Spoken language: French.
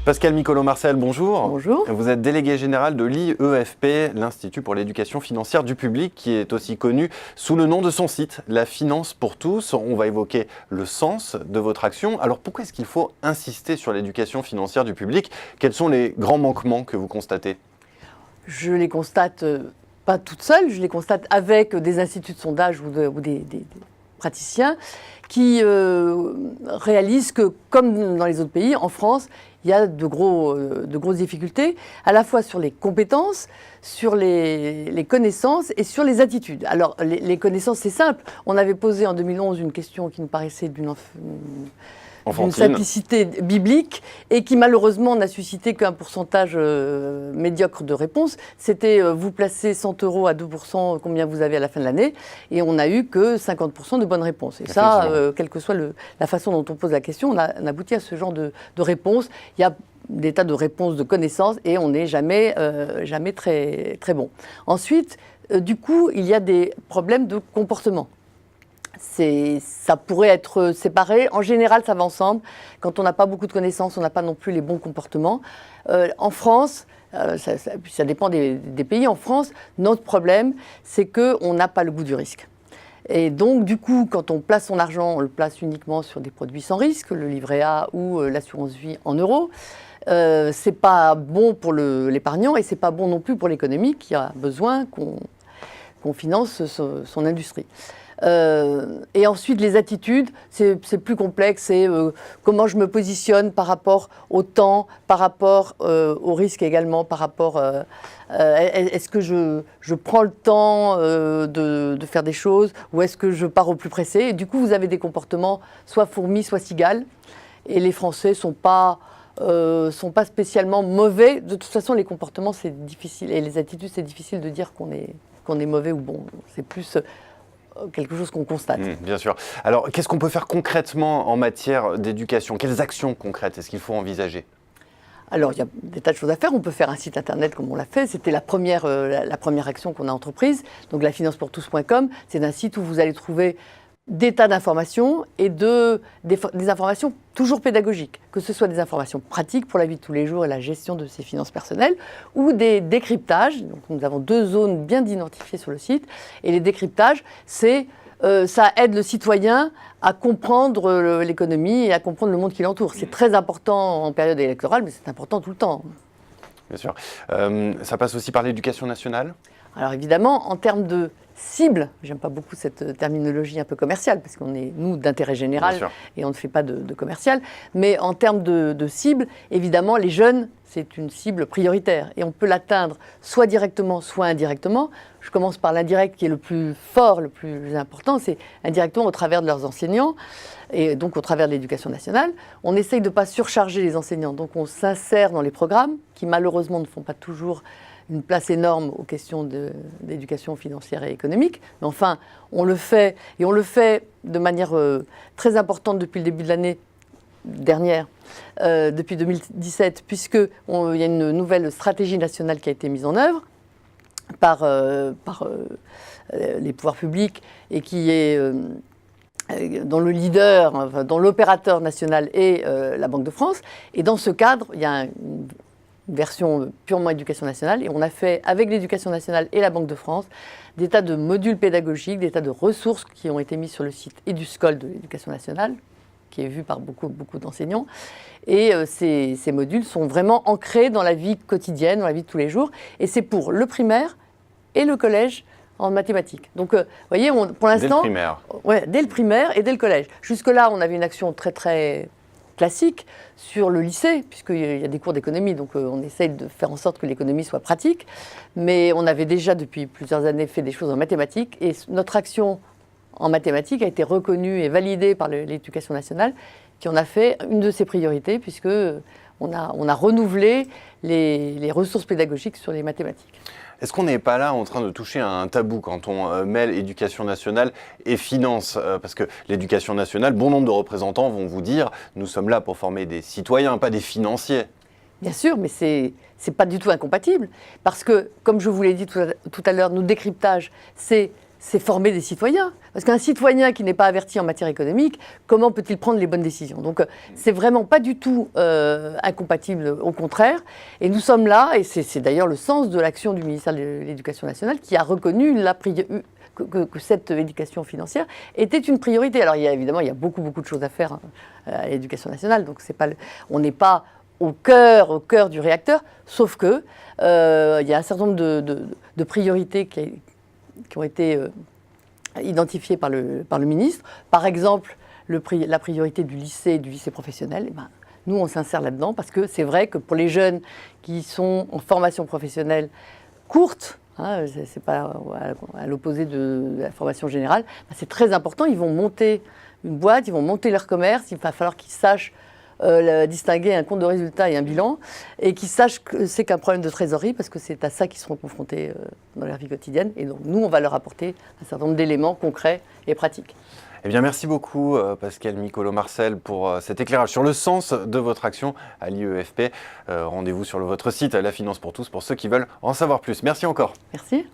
Pascale Micolo-Marcel, bonjour. Bonjour. Vous êtes délégué général de l'IEFP, l'Institut pour l'éducation financière du public, qui est aussi connu sous le nom de son site, La Finance pour tous. On va évoquer le sens de votre action. Alors pourquoi est-ce qu'il faut insister sur l'éducation financière du public? Quels sont les grands manquements que vous constatez? Je les constate pas toute seule, je les constate avec des instituts de sondage ou des praticiens qui réalisent que, comme dans les autres pays, en France, il y a de grosses difficultés, à la fois sur les compétences, sur les connaissances et sur les attitudes. Alors, les connaissances, c'est simple. On avait posé en 2011 une question qui nous paraissait d'une simplicité biblique et qui malheureusement n'a suscité qu'un pourcentage médiocre de réponses. C'était vous placez 100 € à 2%, combien vous avez à la fin de l'année, et on n'a eu que 50% de bonnes réponses. Et ça, quelle que soit la façon dont on pose la question, on aboutit à ce genre de réponses. Il y a des tas de réponses de connaissances et on n'est jamais très, très bon. Ensuite, du coup, il y a des problèmes de comportement. Ça pourrait être séparé. En général, ça va ensemble. Quand on n'a pas beaucoup de connaissances, on n'a pas non plus les bons comportements. En France, ça dépend des pays. En France, notre problème, c'est qu'on n'a pas le goût du risque. Et donc, du coup, quand on place son argent, on le place uniquement sur des produits sans risque, le livret A ou l'assurance vie en euros. C'est pas bon pour l'épargnant et c'est pas bon non plus pour l'économie qui a besoin qu'on finance son industrie. Et ensuite, les attitudes, c'est plus complexe. C'est comment je me positionne par rapport au temps, par rapport au risque également, par rapport... est-ce que je prends le temps de faire des choses ou est-ce que je pars au plus pressé? Et du coup, vous avez des comportements soit fourmis, soit cigales. Et les Français sont pas spécialement mauvais. De toute façon, les comportements, c'est difficile. Et les attitudes, c'est difficile de dire qu'on est mauvais ou bon. C'est plus... quelque chose qu'on constate. Bien sûr. Alors, qu'est-ce qu'on peut faire concrètement en matière d'éducation? Quelles actions concrètes est-ce qu'il faut envisager? Alors, il y a des tas de choses à faire. On peut faire un site internet comme on l'a fait. C'était la première action qu'on a entreprise. Donc, lafinancepourtous.com, c'est un site où vous allez trouver des tas d'informations et des informations toujours pédagogiques, que ce soit des informations pratiques pour la vie de tous les jours et la gestion de ses finances personnelles, ou des décryptages. Donc, nous avons 2 zones bien identifiées sur le site. Et les décryptages, ça aide le citoyen à comprendre l'économie et à comprendre le monde qui l'entoure. C'est très important en période électorale, mais c'est important tout le temps. Bien sûr. Ça passe aussi par l'éducation nationale? Alors évidemment, en termes de cible, j'aime pas beaucoup cette terminologie un peu commerciale, parce qu'on est, nous, d'intérêt général et on ne fait pas de commercial, mais en termes de cible, évidemment, les jeunes, c'est une cible prioritaire et on peut l'atteindre soit directement, soit indirectement. Je commence par l'indirect qui est le plus fort, le plus important, c'est indirectement au travers de leurs enseignants et donc au travers de l'éducation nationale. On essaye de ne pas surcharger les enseignants, donc on s'insère dans les programmes qui malheureusement ne font pas toujours une place énorme aux questions d'éducation financière et économique. Mais enfin, on le fait, et on le fait de manière très importante depuis le début de l'année dernière, depuis 2017, puisqu'il y a une nouvelle stratégie nationale qui a été mise en œuvre par les pouvoirs publics et qui est... dont le leader, enfin, dont l'opérateur national est la Banque de France. Et dans ce cadre, il y a une version purement éducation nationale, et on a fait, avec l'éducation nationale et la Banque de France, des tas de modules pédagogiques, des tas de ressources qui ont été mises sur le site EduScol de l'éducation nationale, qui est vu par beaucoup d'enseignants. Et ces modules sont vraiment ancrés dans la vie quotidienne, dans la vie de tous les jours, et c'est pour le primaire et le collège en mathématiques. Donc, vous voyez, pour l'instant... Dès le primaire. Ouais, dès le primaire et dès le collège. Jusque-là, on avait une action très, très classique sur le lycée, puisqu'il y a des cours d'économie, donc on essaye de faire en sorte que l'économie soit pratique. Mais on avait déjà, depuis plusieurs années, fait des choses en mathématiques, et notre action en mathématiques a été reconnue et validée par l'éducation nationale, qui en a fait une de ses priorités, puisqu'on a renouvelé les ressources pédagogiques sur les mathématiques. Est-ce qu'on n'est pas là en train de toucher à un tabou quand on mêle éducation nationale et finance? Parce que l'éducation nationale, bon nombre de représentants vont vous dire « nous sommes là pour former des citoyens, pas des financiers ». Bien sûr, mais c'est pas du tout incompatible. Parce que, comme je vous l'ai dit tout à l'heure, nos décryptages, c'est c'est former des citoyens. Parce qu'un citoyen qui n'est pas averti en matière économique, comment peut-il prendre les bonnes décisions? Donc, c'est vraiment pas du tout incompatible, au contraire. Et nous sommes là, et c'est d'ailleurs le sens de l'action du ministère de l'Éducation nationale qui a reconnu que cette éducation financière était une priorité. Alors, évidemment, il y a beaucoup de choses à faire à l'éducation nationale, donc on n'est pas au cœur du réacteur, sauf que il y a un certain nombre de priorités qui ont été identifiées par le ministre. Par exemple, la priorité du lycée professionnel, eh ben, nous, on s'insère là-dedans parce que c'est vrai que pour les jeunes qui sont en formation professionnelle courte, c'est pas à l'opposé de la formation générale, ben, c'est très important. Ils vont monter une boîte, ils vont monter leur commerce, il va falloir qu'ils sachent distinguer un compte de résultat et un bilan, et qu'ils sachent que c'est qu'un problème de trésorerie, parce que c'est à ça qu'ils seront confrontés dans leur vie quotidienne. Et donc, nous, on va leur apporter un certain nombre d'éléments concrets et pratiques. Eh bien, merci beaucoup, Pascale Micolo-Marcel, pour cet éclairage sur le sens de votre action à l'IEFP. Rendez-vous sur votre site La Finance pour tous pour ceux qui veulent en savoir plus. Merci encore. Merci.